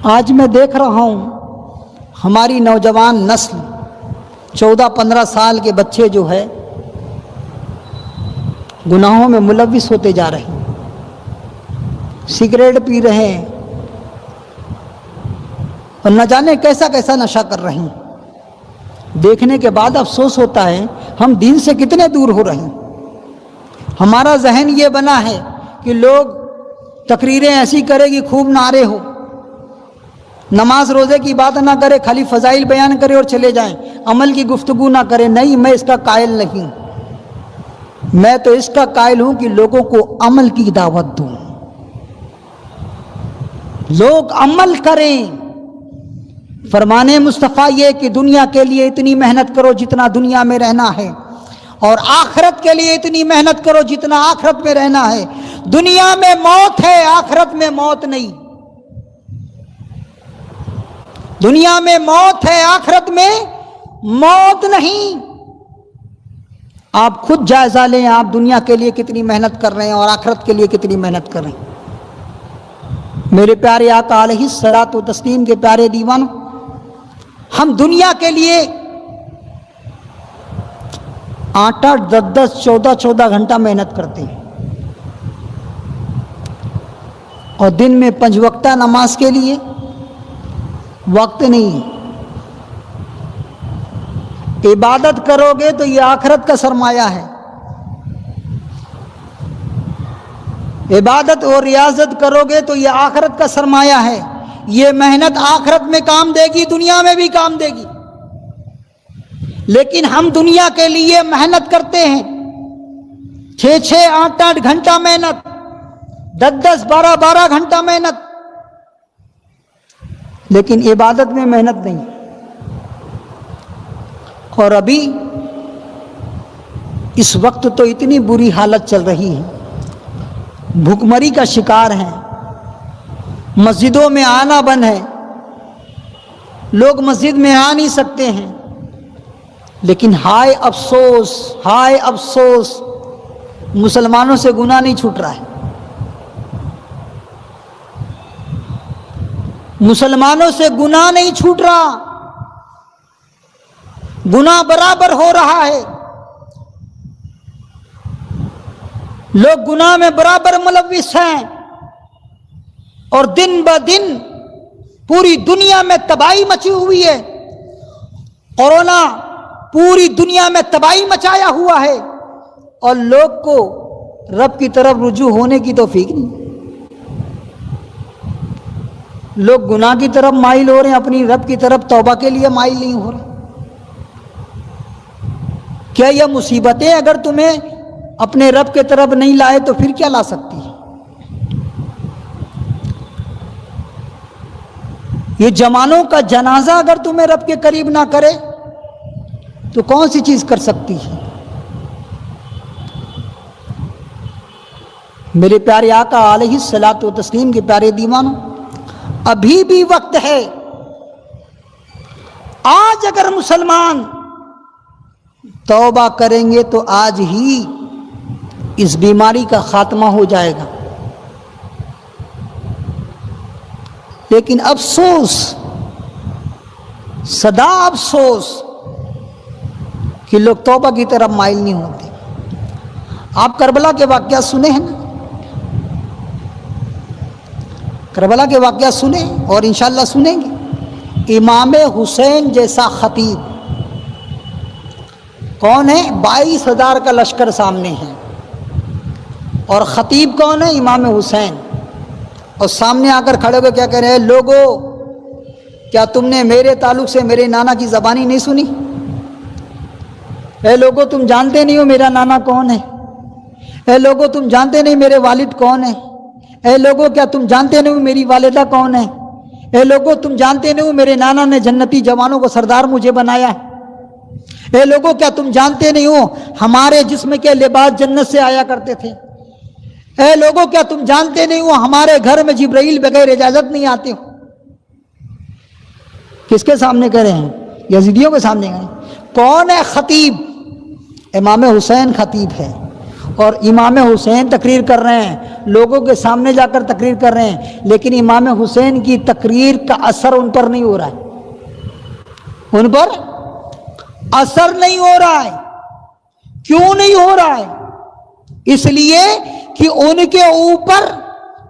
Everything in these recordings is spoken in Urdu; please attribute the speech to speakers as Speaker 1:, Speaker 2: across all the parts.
Speaker 1: آج میں دیکھ رہا ہوں ہماری نوجوان نسل 14-15 سال کے بچے جو ہے گناہوں میں ملوث ہوتے جا رہے ہیں، سگریٹ پی رہے ہیں اور نہ جانے کیسا کیسا نشہ کر رہے ہیں۔ دیکھنے کے بعد افسوس ہوتا ہے ہم دین سے کتنے دور ہو رہے ہیں۔ ہمارا ذہن یہ بنا ہے کہ لوگ تقریریں ایسی کرے کہ خوب نعرے ہو، نماز روزے کی بات نہ کرے، خالی فضائل بیان کرے اور چلے جائیں، عمل کی گفتگو نہ کرے۔ نہیں، میں اس کا قائل نہیں، میں تو اس کا قائل ہوں کہ لوگوں کو عمل کی دعوت دوں، لوگ عمل کریں۔ فرمان مصطفیٰ یہ کہ دنیا کے لیے اتنی محنت کرو جتنا دنیا میں رہنا ہے، اور آخرت کے لیے اتنی محنت کرو جتنا آخرت میں رہنا ہے۔ دنیا میں موت ہے، آخرت میں موت نہیں۔ دنیا میں موت ہے، آخرت میں موت نہیں۔ آپ خود جائزہ لیں، آپ دنیا کے لیے کتنی محنت کر رہے ہیں اور آخرت کے لیے کتنی محنت کر رہے ہیں۔ میرے پیارے آقا علیہ الصلوۃ والتسلیم کے پیارے دیوانوں، ہم دنیا کے لیے 8-8 10-10 14-14 گھنٹہ محنت کرتے ہیں، اور دن میں 5 وقتہ نماز کے لیے وقت نہیں ہے۔ عبادت کرو گے تو یہ آخرت کا سرمایہ ہے، عبادت اور ریاضت کرو گے تو یہ آخرت کا سرمایہ ہے۔ یہ محنت آخرت میں کام دے گی، دنیا میں بھی کام دے گی۔ لیکن ہم دنیا کے لیے محنت کرتے ہیں، 6-6 8-8 گھنٹہ محنت، 10-10 12-12 گھنٹہ محنت، لیکن عبادت میں محنت نہیں۔ اور ابھی اس وقت تو اتنی بری حالت چل رہی ہے، بھوکمری کا شکار ہیں، مسجدوں میں آنا بند ہے، لوگ مسجد میں آ نہیں سکتے ہیں۔ لیکن ہائے افسوس، ہائے افسوس، مسلمانوں سے گناہ نہیں چھوٹ رہا ہے، مسلمانوں سے گناہ نہیں چھوٹ رہا، گناہ برابر ہو رہا ہے، لوگ گناہ میں برابر ملوث ہیں، اور دن بدن پوری دنیا میں تباہی مچی ہوئی ہے۔ کورونا پوری دنیا میں تباہی مچایا ہوا ہے، اور لوگ کو رب کی طرف رجوع ہونے کی توفیق نہیں۔ لوگ گناہ کی طرف مائل ہو رہے ہیں، اپنی رب کی طرف توبہ کے لیے مائل نہیں ہو رہے۔ کیا یہ مصیبتیں اگر تمہیں اپنے رب کے طرف نہیں لائے تو پھر کیا لا سکتی ہے؟ یہ جوانوں کا جنازہ اگر تمہیں رب کے قریب نہ کرے تو کون سی چیز کر سکتی ہے؟ میرے پیارے آقا علیہ الصلوۃ والتسلیم کے پیارے دیوانوں، ابھی بھی وقت ہے۔ آج اگر مسلمان توبہ کریں گے تو آج ہی اس بیماری کا خاتمہ ہو جائے گا۔ لیکن افسوس، سدا افسوس کہ لوگ توبہ کی طرف مائل نہیں ہوتے۔ آپ کربلا کے واقعات سنے ہیں نا؟ کربلا کے واقعات سنیں اور انشاءاللہ سنیں گے۔ امام حسین جیسا خطیب کون ہے؟ 22,000 کا لشکر سامنے ہے، اور خطیب کون ہے؟ امام حسین۔ اور سامنے آ کر کھڑے ہوئے کیا کہہ رہے ہیں؟ لوگو، کیا تم نے میرے تعلق سے میرے نانا کی زبانی نہیں سنی؟ اے لوگو، تم جانتے نہیں ہو میرا نانا کون ہے؟ اے لوگو، تم جانتے نہیں میرے والد کون ہیں؟ اے لوگو، کیا تم جانتے نہیں ہو میری والدہ کون ہے؟ اے لوگو، تم جانتے نہیں ہو میرے نانا نے جنتی جوانوں کو سردار مجھے بنایا ہے؟ اے لوگو، کیا تم جانتے نہیں ہو ہمارے جسم کے لباس جنت سے آیا کرتے تھے؟ اے لوگو، کیا تم جانتے نہیں ہو ہمارے گھر میں جبرائیل بغیر اجازت نہیں آتے ہو؟ کس کے سامنے کہہ رہے ہیں؟ یزیدیوں کے سامنے کہہ رہے ہیں۔ کون ہے خطیب؟ امام حسین خطیب ہے۔ اور امام حسین تقریر کر رہے ہیں، لوگوں کے سامنے جا کر تقریر کر رہے ہیں، لیکن امام حسین کی تقریر کا اثر ان پر نہیں ہو رہا ہے، ان پر اثر نہیں ہو رہا ہے۔ کیوں نہیں ہو رہا ہے؟ اس لیے کہ ان کے اوپر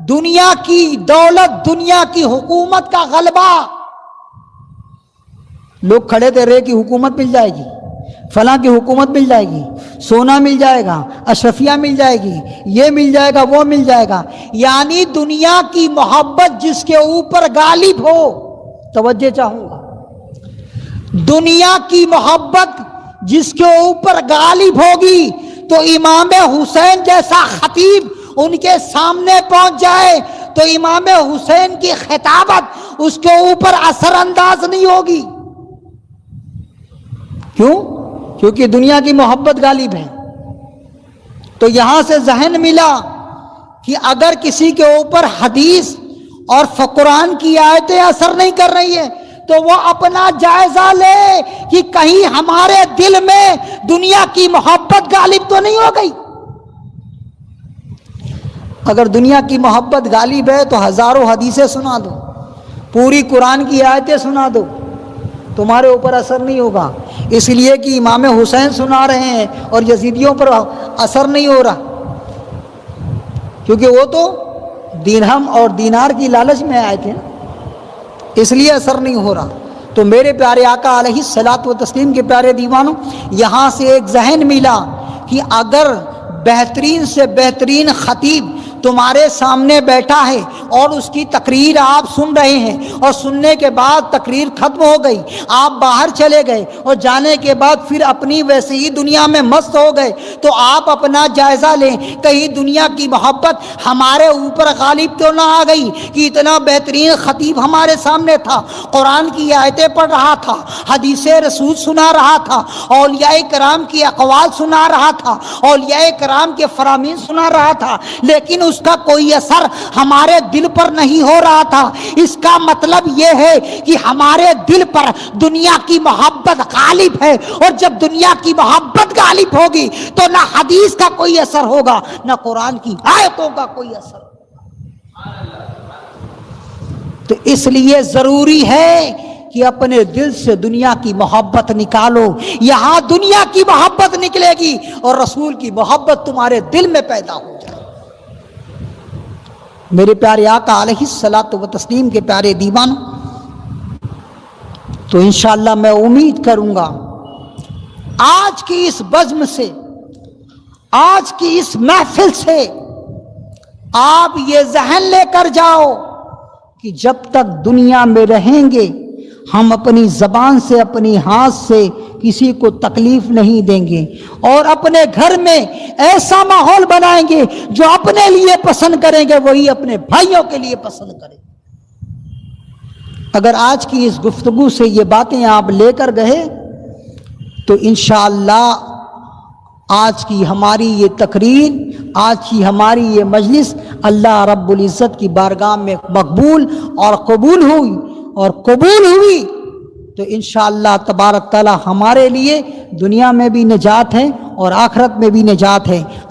Speaker 1: دنیا کی دولت، دنیا کی حکومت کا غلبہ۔ لوگ کھڑے تھے، رے کی حکومت مل جائے گی، فلاں کی حکومت مل جائے گی، سونا مل جائے گا، اشرفیہ مل جائے گی، یہ مل جائے گا، وہ مل جائے گا، یعنی دنیا کی محبت جس کے اوپر غالب ہو۔ توجہ چاہوں گا، دنیا کی محبت جس کے اوپر غالب ہوگی تو امام حسین جیسا خطیب ان کے سامنے پہنچ جائے تو امام حسین کی خطابت اس کے اوپر اثر انداز نہیں ہوگی۔ کیوں؟ کیونکہ دنیا کی محبت غالب ہے۔ تو یہاں سے ذہن ملا کہ اگر کسی کے اوپر حدیث اور قرآن کی آیتیں اثر نہیں کر رہی ہیں تو وہ اپنا جائزہ لے کہ کہیں ہمارے دل میں دنیا کی محبت غالب تو نہیں ہو گئی۔ اگر دنیا کی محبت غالب ہے تو ہزاروں حدیثیں سنا دو، پوری قرآن کی آیتیں سنا دو، تمہارے اوپر اثر نہیں ہوگا، اس لیے کہ امام حسین سنا رہے ہیں اور یزیدیوں پر اثر نہیں ہو رہا، کیونکہ وہ تو درہم اور دینار کی لالچ میں آئے تھے، اس لیے اثر نہیں ہو رہا۔ تو میرے پیارے آقا علیہ الصلوۃ والتسلیم کے پیارے دیوانوں، یہاں سے ایک ذہن ملا کہ اگر بہترین سے بہترین خطیب تمہارے سامنے بیٹھا ہے اور اس کی تقریر آپ سن رہے ہیں اور سننے کے بعد تقریر ختم ہو گئی، آپ باہر چلے گئے اور جانے کے بعد پھر اپنی ویسے ہی دنیا میں مست ہو گئے، تو آپ اپنا جائزہ لیں، کہیں دنیا کی محبت ہمارے اوپر غالب تو نہ آ گئی کہ اتنا بہترین خطیب ہمارے سامنے تھا، قرآن کی آیتیں پڑھ رہا تھا، حدیث رسول سنا رہا تھا، اولیاء کرام کی اقوال سنا رہا تھا، اولیاء کرام کے فرامین سنا رہا تھا، لیکن اس کا کوئی اثر ہمارے دل پر نہیں ہو رہا تھا۔ اس کا مطلب یہ ہے کہ ہمارے دل پر دنیا کی محبت غالب ہے، اور جب دنیا کی محبت غالب ہوگی تو نہ حدیث کا کوئی اثر ہوگا، نہ قرآن کی آیتوں کا کوئی اثر ہوگا۔ تو اس لیے ضروری ہے کہ اپنے دل سے دنیا کی محبت نکالو، یہاں دنیا کی محبت نکلے گی اور رسول کی محبت تمہارے دل میں پیدا ہو جائے۔ میرے پیارے آقا علیہ الصلوۃ والتسلیم کے پیارے دیوانوں، تو انشاءاللہ میں امید کروں گا آج کی اس بزم سے، آج کی اس محفل سے آپ یہ ذہن لے کر جاؤ کہ جب تک دنیا میں رہیں گے ہم اپنی زبان سے، اپنی ہاتھ سے کسی کو تکلیف نہیں دیں گے، اور اپنے گھر میں ایسا ماحول بنائیں گے جو اپنے لیے پسند کریں گے وہی اپنے بھائیوں کے لیے پسند کریں گے۔ اگر آج کی اس گفتگو سے یہ باتیں آپ لے کر گئے تو انشاءاللہ آج کی ہماری یہ تقریر، آج کی ہماری یہ مجلس اللہ رب العزت کی بارگاہ میں مقبول اور قبول ہوئی تو انشاءاللہ تبارک تعالی ہمارے لیے دنیا میں بھی نجات ہے اور آخرت میں بھی نجات ہے۔